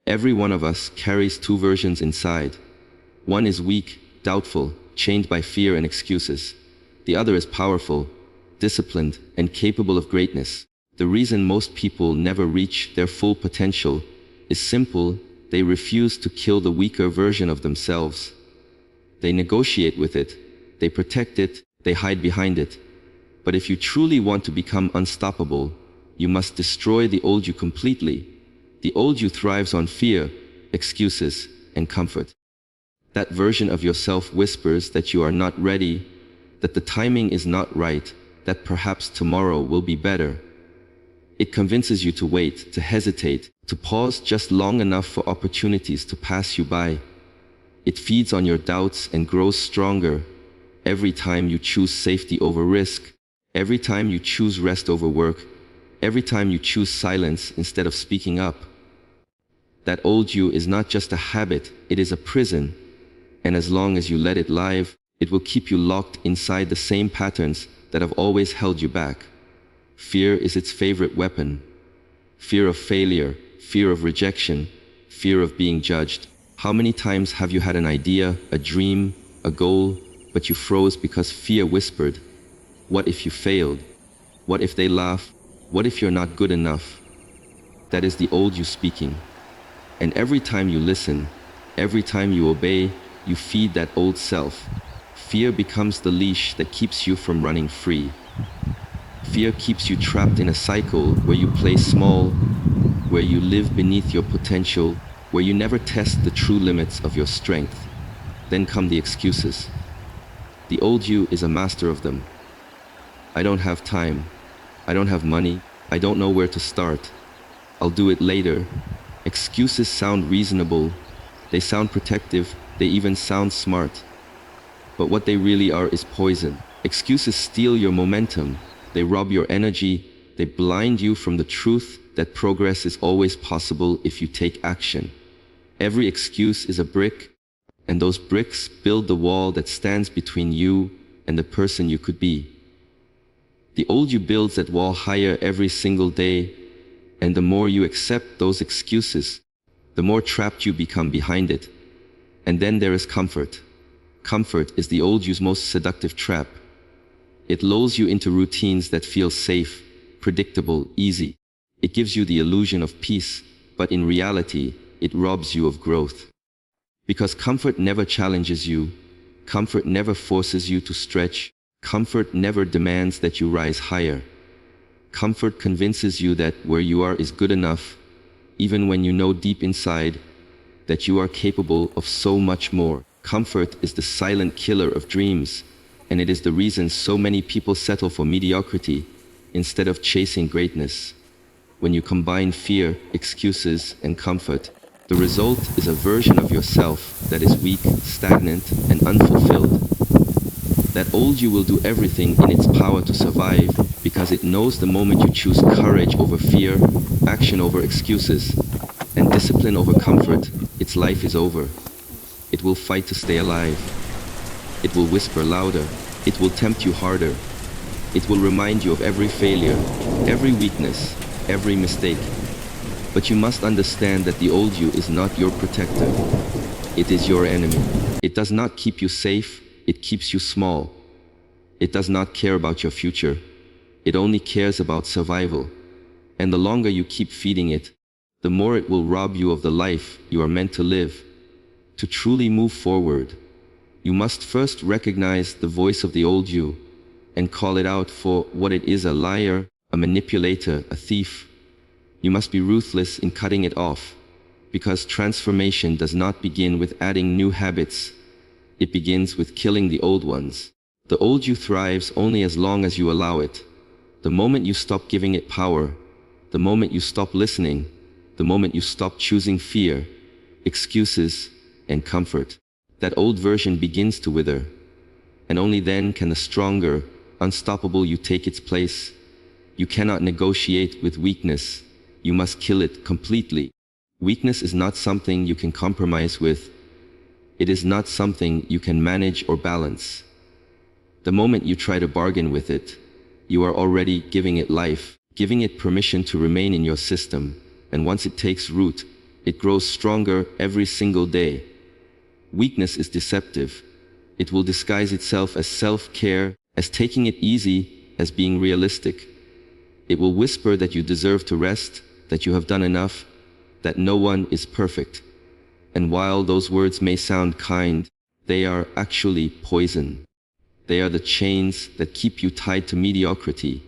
Every one of us carries two versions inside. One is weak, doubtful, chained by fear and excuses. The other is powerful, disciplined, and capable of greatness. The reason most people never reach their full potential is simple: they refuse to kill the weaker version of themselves. They negotiate with it, they protect it, they hide behind it. But if you truly want to become unstoppable, you must destroy the old you completely. The old you thrives on fear, excuses, and comfort. That version of yourself whispers that you are not ready, that the timing is not right, that perhaps tomorrow will be better. It convinces you to wait, to hesitate, to pause just long enough for opportunities to pass you by. It feeds on your doubts and grows stronger every time you choose safety over risk, every time you choose rest over work, every time you choose silence instead of speaking up. That old you is not just a habit, it is a prison. And as long as you let it live, it will keep you locked inside the same patterns that have always held you back. Fear is its favorite weapon. Fear of failure, fear of rejection, fear of being judged. How many times have you had an idea, a dream, a goal, but you froze because fear whispered, "What if you failed? What if they laugh? What if you're not good enough?" That is the old you speaking. And every time you listen, every time you obey, you feed that old self. Fear becomes the leash that keeps you from running free. Fear keeps you trapped in a cycle where you play small, where you live beneath your potential, where you never test the true limits of your strength. Then come the excuses. The old you is a master of them. I don't have time. I don't have money. I don't know where to start. I'll do it later. Excuses sound reasonable. They sound protective. They even sound smart. But what they really are is poison. Excuses steal your momentum. They rob your energy. They blind you from the truth that progress is always possible if you take action. Every excuse is a brick, and those bricks build the wall that stands between you and the person you could be. The old you builds that wall higher every single day, and the more you accept those excuses, the more trapped you become behind it. And then there is comfort. Comfort is the old you's most seductive trap. It lulls you into routines that feel safe, predictable, easy. It gives you the illusion of peace, but in reality, it robs you of growth. Because comfort never challenges you, comfort never forces you to stretch, comfort never demands that you rise higher. Comfort convinces you that where you are is good enough, even when you know deep inside that you are capable of so much more. Comfort is the silent killer of dreams, and it is the reason so many people settle for mediocrity instead of chasing greatness. When you combine fear, excuses, and comfort, the result is a version of yourself that is weak, stagnant, and unfulfilled. That old you will do everything in its power to survive because it knows the moment you choose courage over fear, action over excuses, and discipline over comfort, its life is over. It will fight to stay alive. It will whisper louder. It will tempt you harder. It will remind you of every failure, every weakness, every mistake. But you must understand that the old you is not your protector. It is your enemy. It does not keep you safe, it keeps you small. It does not care about your future. It only cares about survival. And the longer you keep feeding it, the more it will rob you of the life you are meant to live. To truly move forward, you must first recognize the voice of the old you and call it out for what it is: a liar, a manipulator, a thief. You must be ruthless in cutting it off, because transformation does not begin with adding new habits. It begins with killing the old ones. The old you thrives only as long as you allow it. The moment you stop giving it power, the moment you stop listening, the moment you stop choosing fear, excuses, and comfort, that old version begins to wither. And only then can the stronger, unstoppable you take its place. You cannot negotiate with weakness. You must kill it completely. Weakness is not something you can compromise with. It is not something you can manage or balance. The moment you try to bargain with it, you are already giving it life, giving it permission to remain in your system. And once it takes root, It grows stronger every single day. Weakness is deceptive. It will disguise itself as self-care, as taking it easy, as being realistic. It will whisper that you deserve to rest, that you have done enough, that no one is perfect. And while those words may sound kind, they are actually poison. They are the chains that keep you tied to mediocrity,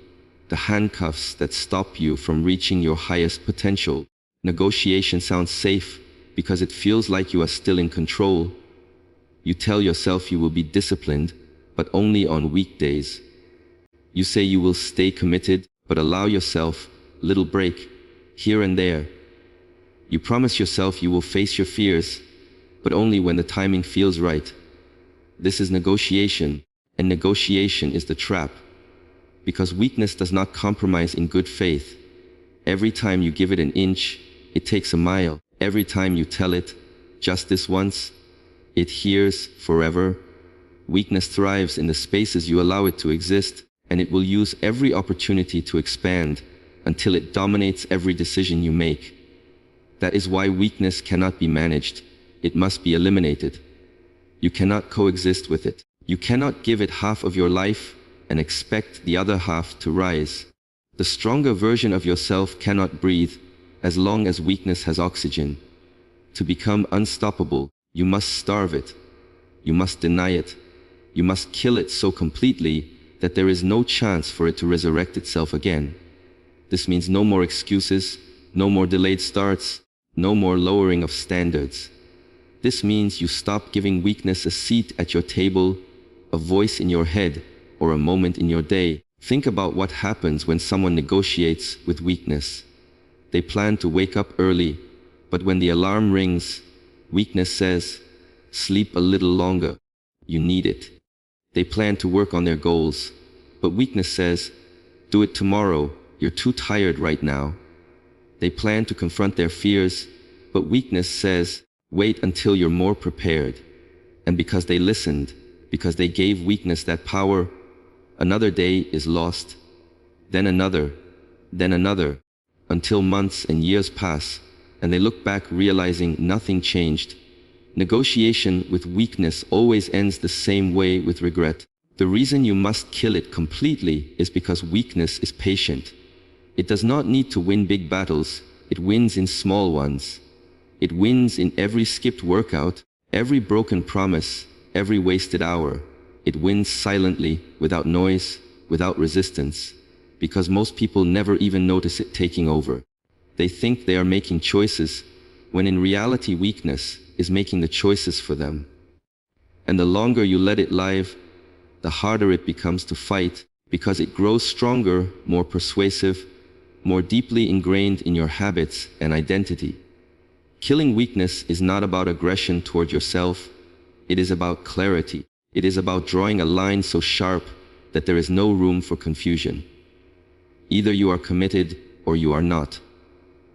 the handcuffs that stop you from reaching your highest potential. Negotiation sounds safe because it feels like you are still in control. You tell yourself you will be disciplined, but only on weekdays. You say you will stay committed, but allow yourself a little break here and there. You promise yourself you will face your fears, but only when the timing feels right. This is negotiation, and negotiation is the trap. Because weakness does not compromise in good faith. Every time you give it an inch, it takes a mile. Every time you tell it, just this once, it hears forever. Weakness thrives in the spaces you allow it to exist, and it will use every opportunity to expand until it dominates every decision you make. That is why weakness cannot be managed. It must be eliminated. You cannot coexist with it. You cannot give it half of your life and expect the other half to rise. The stronger version of yourself cannot breathe as long as weakness has oxygen. To become unstoppable, you must starve it. You must deny it. You must kill it so completely that there is no chance for it to resurrect itself again. This means no more excuses, no more delayed starts, no more lowering of standards. This means you stop giving weakness a seat at your table, a voice in your head, or a moment in your day. Think about what happens when someone negotiates with weakness. They plan to wake up early, but when the alarm rings, weakness says, sleep a little longer. You need it. They plan to work on their goals, but weakness says, do it tomorrow. You're too tired right now. They plan to confront their fears, but weakness says, wait until you're more prepared. And because they listened, because they gave weakness that power, another day is lost, then another, until months and years pass, and they look back realizing nothing changed. Negotiation with weakness always ends the same way, with regret. The reason you must kill it completely is because weakness is patient. It does not need to win big battles, it wins in small ones. It wins in every skipped workout, every broken promise, every wasted hour. It wins silently, without noise, without resistance, because most people never even notice it taking over. They think they are making choices, when in reality weakness is making the choices for them. And the longer you let it live, the harder it becomes to fight, because it grows stronger, more persuasive, more deeply ingrained in your habits and identity. Killing weakness is not about aggression toward yourself. It is about clarity. It is about drawing a line so sharp that there is no room for confusion. Either you are committed or you are not.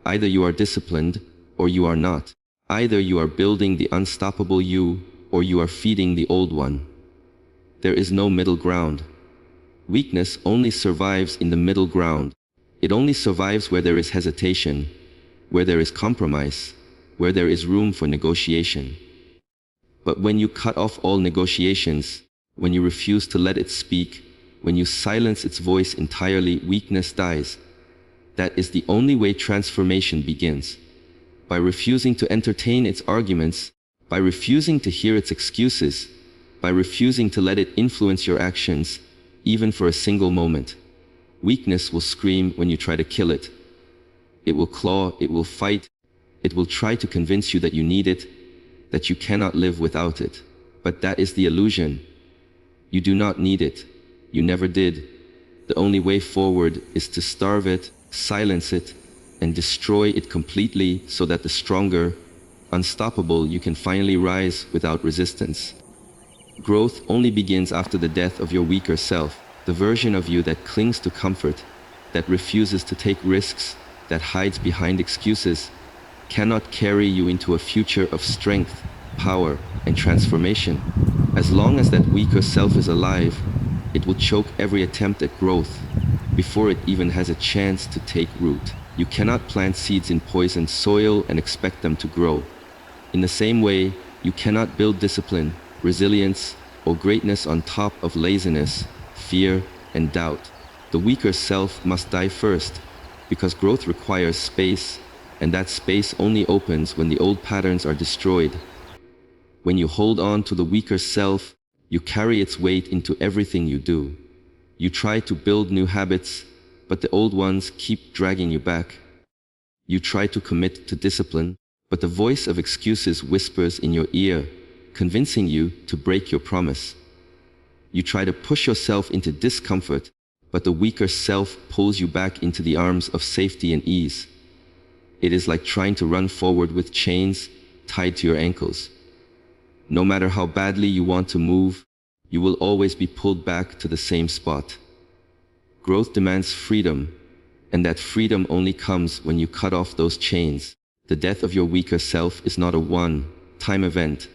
Either you are disciplined or you are not. Either you are building the unstoppable you or you are feeding the old one. There is no middle ground. Weakness only survives in the middle ground. It only survives where there is hesitation, where there is compromise, where there is room for negotiation. But when you cut off all negotiations, when you refuse to let it speak, when you silence its voice entirely, weakness dies. That is the only way transformation begins. By refusing to entertain its arguments, by refusing to hear its excuses, by refusing to let it influence your actions, even for a single moment. Weakness will scream when you try to kill it. It will claw, it will fight, it will try to convince you that you need it, that you cannot live without it. But that is the illusion. You do not need it. You never did. The only way forward is to starve it, silence it, and destroy it completely so that the stronger, unstoppable you can finally rise without resistance. Growth only begins after the death of your weaker self, the version of you that clings to comfort, that refuses to take risks, that hides behind excuses, cannot carry you into a future of strength, power, and transformation. As long as that weaker self is alive, it will choke every attempt at growth before it even has a chance to take root. You cannot plant seeds in poisoned soil and expect them to grow. In the same way, you cannot build discipline, resilience, or greatness on top of laziness, fear, and doubt. The weaker self must die first, because growth requires space, and that space only opens when the old patterns are destroyed. When you hold on to the weaker self, you carry its weight into everything you do. You try to build new habits, but the old ones keep dragging you back. You try to commit to discipline, but the voice of excuses whispers in your ear, convincing you to break your promise. You try to push yourself into discomfort, but the weaker self pulls you back into the arms of safety and ease. It is like trying to run forward with chains tied to your ankles. No matter how badly you want to move, you will always be pulled back to the same spot. Growth demands freedom, and that freedom only comes when you cut off those chains. The death of your weaker self is not a one-time event.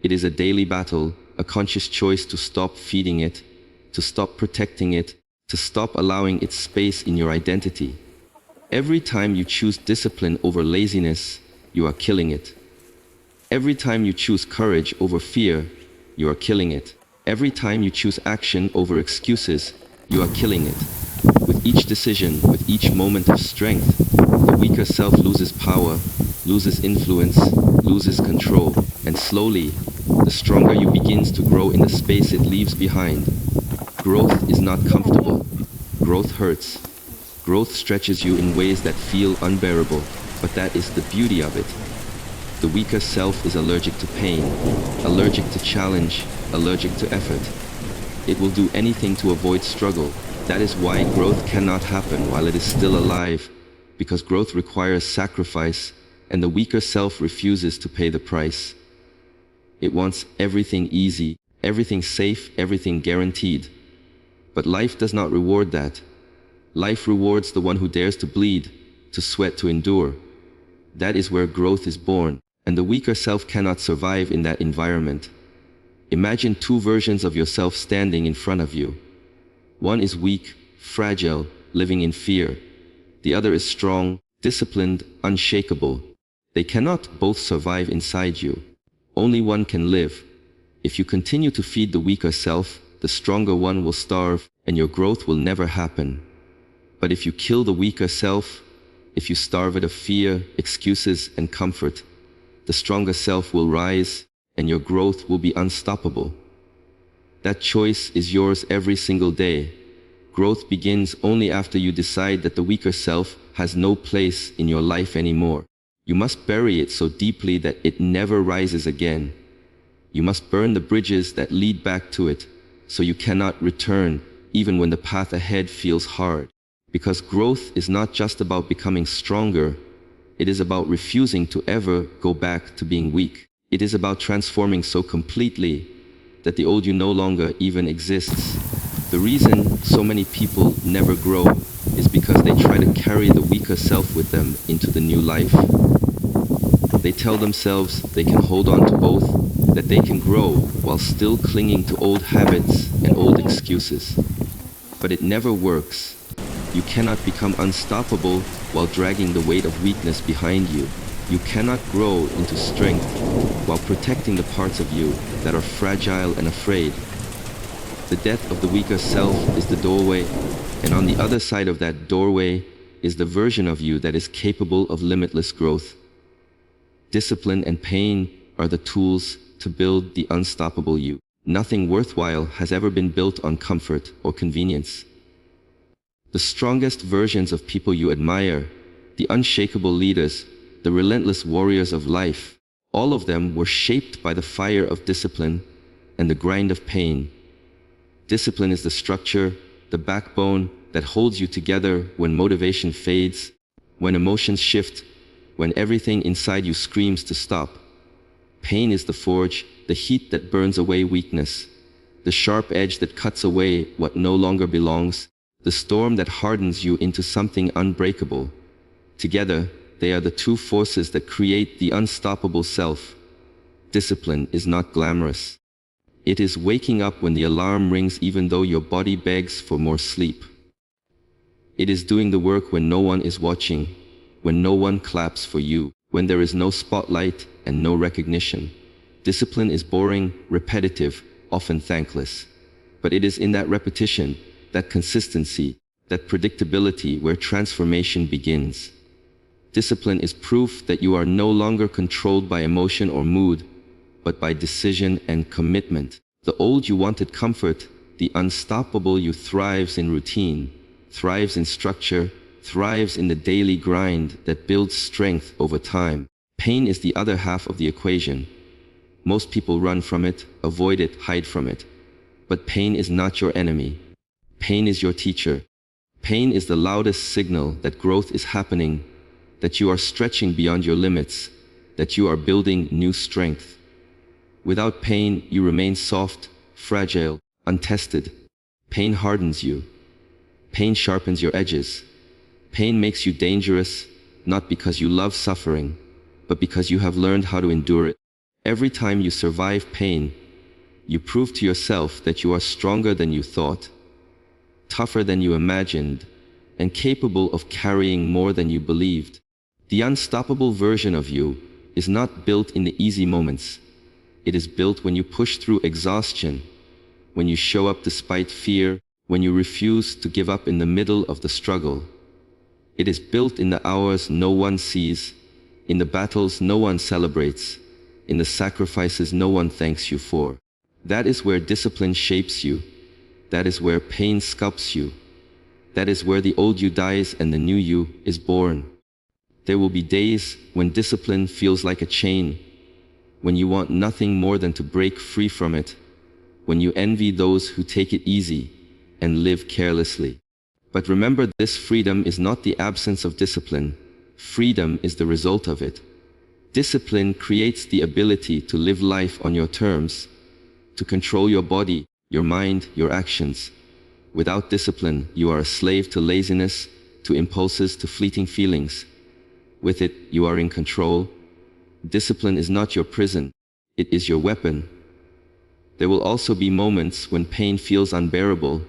It is a daily battle, a conscious choice to stop feeding it, to stop protecting it, to stop allowing its space in your identity. Every time you choose discipline over laziness, you are killing it. Every time you choose courage over fear, you are killing it. Every time you choose action over excuses, you are killing it. With each decision, with each moment of strength, the weaker self loses power, loses influence, loses control, and slowly, the stronger you begins to grow in the space it leaves behind. Growth is not comfortable. Growth hurts. Growth stretches you in ways that feel unbearable, but that is the beauty of it. The weaker self is allergic to pain, allergic to challenge, allergic to effort. It will do anything to avoid struggle. That is why growth cannot happen while it is still alive, because growth requires sacrifice, and the weaker self refuses to pay the price. It wants everything easy, everything safe, everything guaranteed. But life does not reward that. Life rewards the one who dares to bleed, to sweat, to endure. That is where growth is born, and the weaker self cannot survive in that environment. Imagine two versions of yourself standing in front of you. One is weak, fragile, living in fear. The other is strong, disciplined, unshakable. They cannot both survive inside you. Only one can live. If you continue to feed the weaker self, the stronger one will starve, and your growth will never happen. But if you kill the weaker self, if you starve it of fear, excuses, and comfort, the stronger self will rise, and your growth will be unstoppable. That choice is yours every single day. Growth begins only after you decide that the weaker self has no place in your life anymore. You must bury it so deeply that it never rises again. You must burn the bridges that lead back to it, so you cannot return even when the path ahead feels hard. Because growth is not just about becoming stronger, it is about refusing to ever go back to being weak. It is about transforming so completely that the old you no longer even exists. The reason so many people never grow is because they try to carry the weaker self with them into the new life. They tell themselves they can hold on to both, that they can grow while still clinging to old habits and old excuses. But it never works. You cannot become unstoppable while dragging the weight of weakness behind you. You cannot grow into strength while protecting the parts of you that are fragile and afraid. The death of the weaker self is the doorway, and on the other side of that doorway is the version of you that is capable of limitless growth. Discipline and pain are the tools to build the unstoppable you. Nothing worthwhile has ever been built on comfort or convenience. The strongest versions of people you admire, the unshakable leaders, the relentless warriors of life, all of them were shaped by the fire of discipline and the grind of pain. Discipline is the structure, the backbone that holds you together when motivation fades, when emotions shift, when everything inside you screams to stop. Pain is the forge, the heat that burns away weakness, the sharp edge that cuts away what no longer belongs, the storm that hardens you into something unbreakable. Together, they are the two forces that create the unstoppable self. Discipline is not glamorous. It is waking up when the alarm rings even though your body begs for more sleep. It is doing the work when no one is watching, when no one claps for you, when there is no spotlight and no recognition. Discipline is boring, repetitive, often thankless. But it is in that repetition, that consistency, that predictability where transformation begins. Discipline is proof that you are no longer controlled by emotion or mood, but by decision and commitment. The old you wanted comfort, the unstoppable you thrives in routine, thrives in structure, thrives in the daily grind that builds strength over time. Pain is the other half of the equation. Most people run from it, avoid it, hide from it. But pain is not your enemy. Pain is your teacher. Pain is the loudest signal that growth is happening, that you are stretching beyond your limits, that you are building new strength. Without pain, you remain soft, fragile, untested. Pain hardens you. Pain sharpens your edges. Pain makes you dangerous, not because you love suffering, but because you have learned how to endure it. Every time you survive pain, you prove to yourself that you are stronger than you thought, tougher than you imagined, and capable of carrying more than you believed. The unstoppable version of you is not built in the easy moments. It is built when you push through exhaustion, when you show up despite fear, when you refuse to give up in the middle of the struggle. It is built in the hours no one sees, in the battles no one celebrates, in the sacrifices no one thanks you for. That is where discipline shapes you. That is where pain sculpts you. That is where the old you dies and the new you is born. There will be days when discipline feels like a chain, when you want nothing more than to break free from it, when you envy those who take it easy and live carelessly. But remember, this freedom is not the absence of discipline. Freedom is the result of it. Discipline creates the ability to live life on your terms, to control your body, your mind, your actions. Without discipline, you are a slave to laziness, to impulses, to fleeting feelings. With it, you are in control. Discipline is not your prison, it is your weapon. There will also be moments when pain feels unbearable,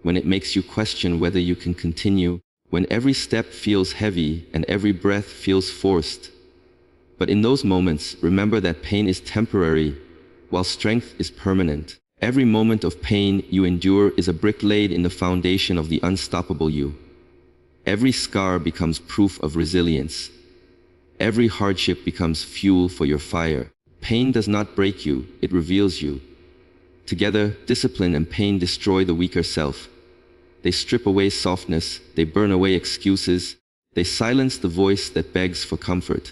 when it makes you question whether you can continue, when every step feels heavy and every breath feels forced. But in those moments, remember that pain is temporary, while strength is permanent. Every moment of pain you endure is a brick laid in the foundation of the unstoppable you. Every scar becomes proof of resilience. Every hardship becomes fuel for your fire. Pain does not break you, it reveals you. Together, discipline and pain destroy the weaker self. They strip away softness, they burn away excuses, they silence the voice that begs for comfort.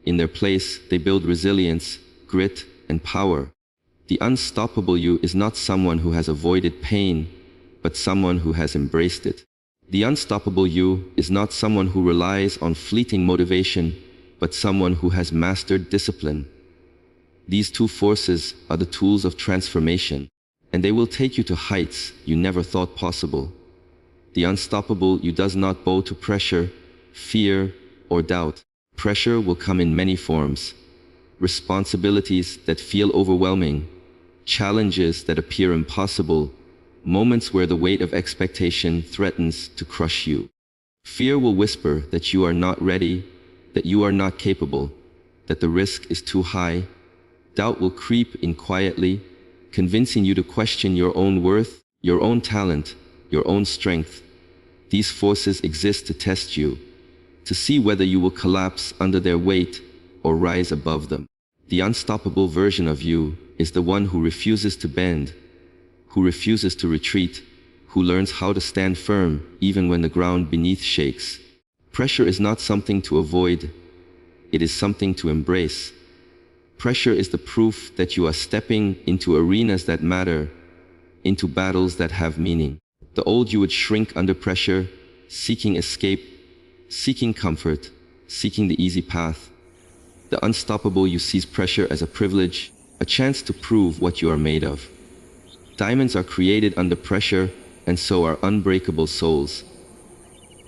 In their place, they build resilience, grit, and power. The unstoppable you is not someone who has avoided pain, but someone who has embraced it. The unstoppable you is not someone who relies on fleeting motivation, but someone who has mastered discipline. These two forces are the tools of transformation, and they will take you to heights you never thought possible. The unstoppable you does not bow to pressure, fear, or doubt. Pressure will come in many forms. Responsibilities that feel overwhelming, challenges that appear impossible, moments where the weight of expectation threatens to crush you. Fear will whisper that you are not ready, that you are not capable, that the risk is too high. Doubt will creep in quietly, convincing you to question your own worth, your own talent, your own strength. These forces exist to test you, to see whether you will collapse under their weight or rise above them. The unstoppable version of you is the one who refuses to bend, who refuses to retreat, who learns how to stand firm even when the ground beneath shakes. Pressure is not something to avoid, it is something to embrace. Pressure is the proof that you are stepping into arenas that matter, into battles that have meaning. The old you would shrink under pressure, seeking escape, seeking comfort, seeking the easy path. The unstoppable you sees pressure as a privilege, a chance to prove what you are made of. Diamonds are created under pressure, and so are unbreakable souls.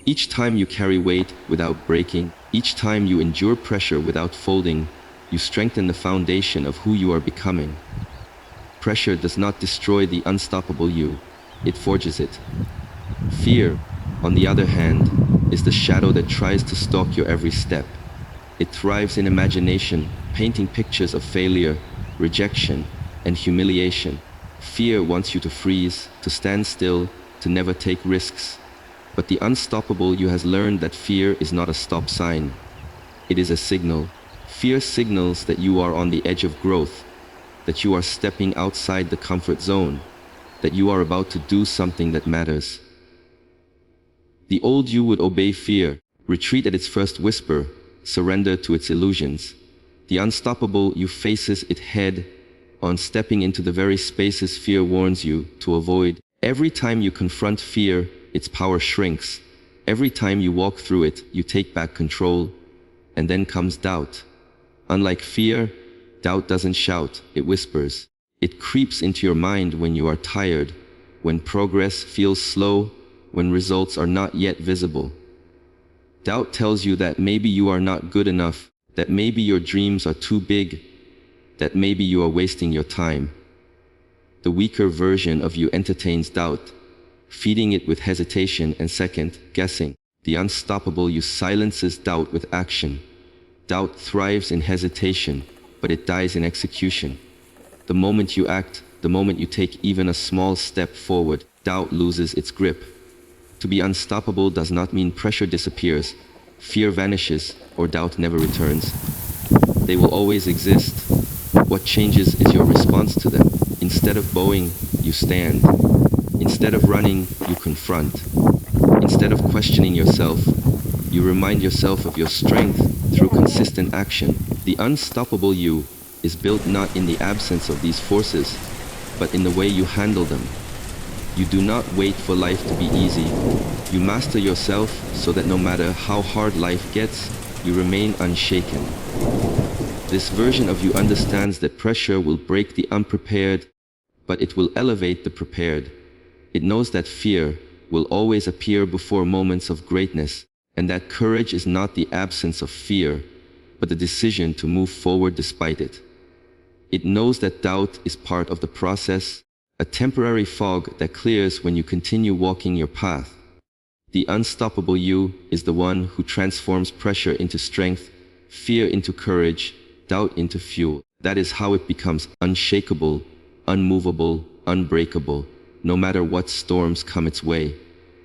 Each time you carry weight without breaking, each time you endure pressure without folding, you strengthen the foundation of who you are becoming. Pressure does not destroy the unstoppable you, it forges it. Fear, on the other hand, is the shadow that tries to stalk your every step. It thrives in imagination, painting pictures of failure, rejection, and humiliation. Fear wants you to freeze, to stand still, to never take risks. But the unstoppable you has learned that fear is not a stop sign. It is a signal. Fear signals that you are on the edge of growth, that you are stepping outside the comfort zone, that you are about to do something that matters. The old you would obey fear, retreat at its first whisper, surrender to its illusions. The unstoppable you faces it head on, stepping into the very spaces fear warns you to avoid. Every time you confront fear, its power shrinks. Every time you walk through it, you take back control. And then comes doubt. Unlike fear, doubt doesn't shout, it whispers. It creeps into your mind when you are tired, when progress feels slow, when results are not yet visible. Doubt tells you that maybe you are not good enough, that maybe your dreams are too big, that maybe you are wasting your time. The weaker version of you entertains doubt, feeding it with hesitation and second guessing. The unstoppable you silences doubt with action. Doubt thrives in hesitation, but it dies in execution. The moment you act, the moment you take even a small step forward, doubt loses its grip. To be unstoppable does not mean pressure disappears, fear vanishes, or doubt never returns. They will always exist. What changes is your response to them. Instead of bowing, you stand. Instead of running, you confront. Instead of questioning yourself, you remind yourself of your strength through consistent action. The unstoppable you is built not in the absence of these forces, but in the way you handle them. You do not wait for life to be easy. You master yourself so that no matter how hard life gets, you remain unshaken. This version of you understands that pressure will break the unprepared, but it will elevate the prepared. It knows that fear will always appear before moments of greatness, and that courage is not the absence of fear, but the decision to move forward despite it. It knows that doubt is part of the process, a temporary fog that clears when you continue walking your path. The unstoppable you is the one who transforms pressure into strength, fear into courage, doubt into fuel. That is how it becomes unshakable, unmovable, unbreakable, no matter what storms come its way.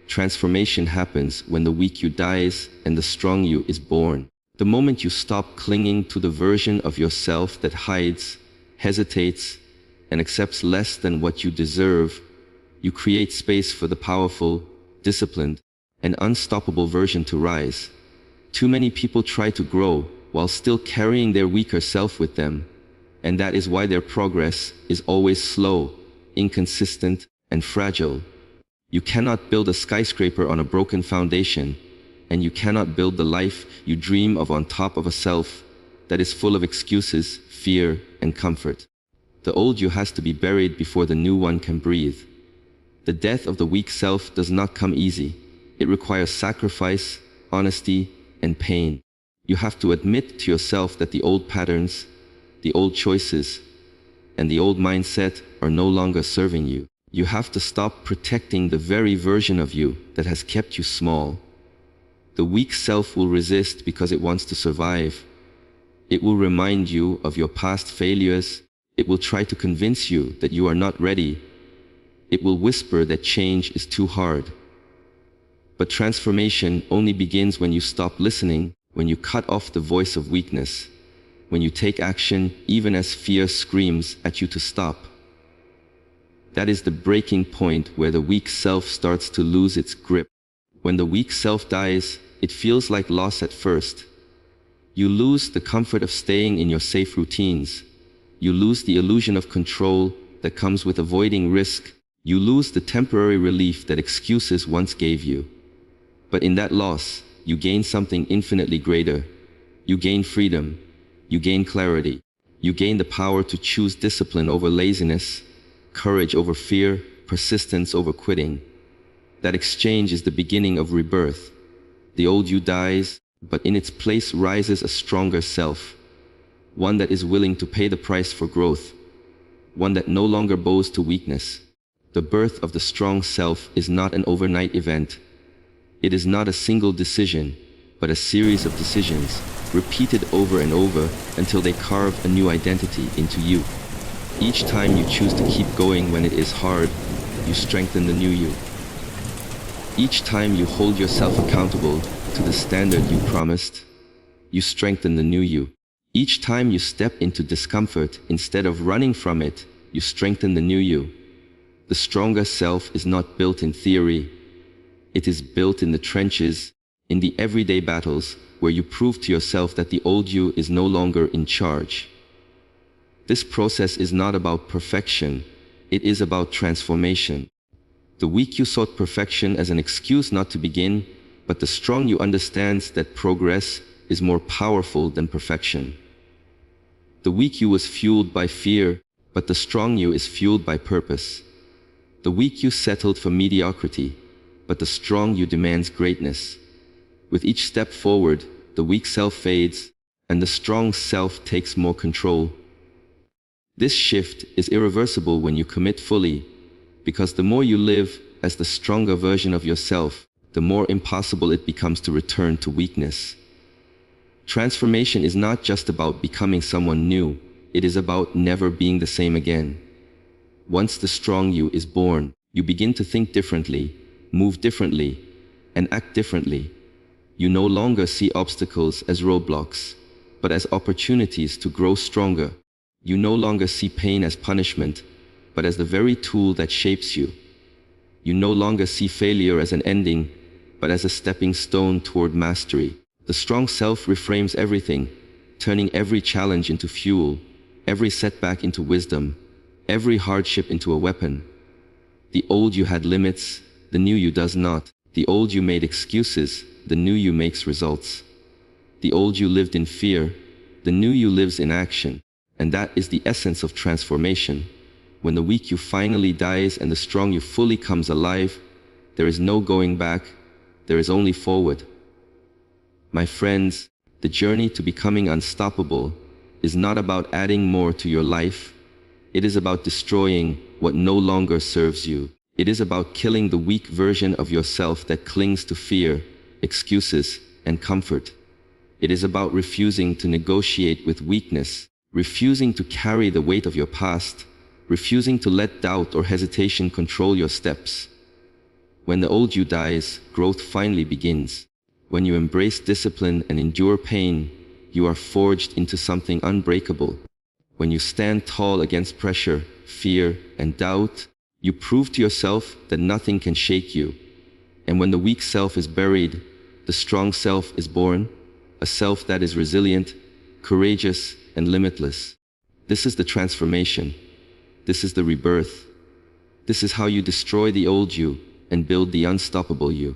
Transformation happens when the weak you dies and the strong you is born. The moment you stop clinging to the version of yourself that hides, hesitates, and accepts less than what you deserve, you create space for the powerful, disciplined, and unstoppable version to rise. Too many people try to grow while still carrying their weaker self with them, and that is why their progress is always slow, inconsistent, and fragile. You cannot build a skyscraper on a broken foundation, and you cannot build the life you dream of on top of a self that is full of excuses, fear, and comfort. The old you has to be buried before the new one can breathe. The death of the weak self does not come easy. It requires sacrifice, honesty, and pain. You have to admit to yourself that the old patterns, the old choices, and the old mindset are no longer serving you. You have to stop protecting the very version of you that has kept you small. The weak self will resist because it wants to survive. It will remind you of your past failures. It will try to convince you that you are not ready. It will whisper that change is too hard. But transformation only begins when you stop listening, when you cut off the voice of weakness, when you take action even as fear screams at you to stop. That is the breaking point where the weak self starts to lose its grip. When the weak self dies, it feels like loss at first. You lose the comfort of staying in your safe routines. You lose the illusion of control that comes with avoiding risk. You lose the temporary relief that excuses once gave you. But in that loss, you gain something infinitely greater. You gain freedom. You gain clarity. You gain the power to choose discipline over laziness, courage over fear, persistence over quitting. That exchange is the beginning of rebirth. The old you dies, but in its place rises a stronger self. One that is willing to pay the price for growth. One that no longer bows to weakness. The birth of the strong self is not an overnight event. It is not a single decision, but a series of decisions, repeated over and over until they carve a new identity into you. Each time you choose to keep going when it is hard, you strengthen the new you. Each time you hold yourself accountable to the standard you promised, you strengthen the new you. Each time you step into discomfort instead of running from it, you strengthen the new you. The stronger self is not built in theory. It is built in the trenches, in the everyday battles where you prove to yourself that the old you is no longer in charge. This process is not about perfection. It is about transformation. The weak you sought perfection as an excuse not to begin, but the strong you understands that progress is more powerful than perfection. The weak you was fueled by fear, but the strong you is fueled by purpose. The weak you settled for mediocrity, but the strong you demands greatness. With each step forward, the weak self fades, and the strong self takes more control. This shift is irreversible when you commit fully, because the more you live as the stronger version of yourself, the more impossible it becomes to return to weakness. Transformation is not just about becoming someone new, it is about never being the same again. Once the strong you is born, you begin to think differently, move differently, and act differently. You no longer see obstacles as roadblocks, but as opportunities to grow stronger. You no longer see pain as punishment, but as the very tool that shapes you. You no longer see failure as an ending, but as a stepping stone toward mastery. The strong self reframes everything, turning every challenge into fuel, every setback into wisdom, every hardship into a weapon. The old you had limits, the new you does not. The old you made excuses, the new you makes results. The old you lived in fear, the new you lives in action. And that is the essence of transformation. When the weak you finally dies and the strong you fully comes alive, there is no going back, there is only forward. My friends, the journey to becoming unstoppable is not about adding more to your life. It is about destroying what no longer serves you. It is about killing the weak version of yourself that clings to fear, excuses, and comfort. It is about refusing to negotiate with weakness, refusing to carry the weight of your past, refusing to let doubt or hesitation control your steps. When the old you dies, growth finally begins. When you embrace discipline and endure pain, you are forged into something unbreakable. When you stand tall against pressure, fear, and doubt, you prove to yourself that nothing can shake you. And when the weak self is buried, the strong self is born, a self that is resilient, courageous, and limitless. This is the transformation. This is the rebirth. This is how you destroy the old you and build the unstoppable you.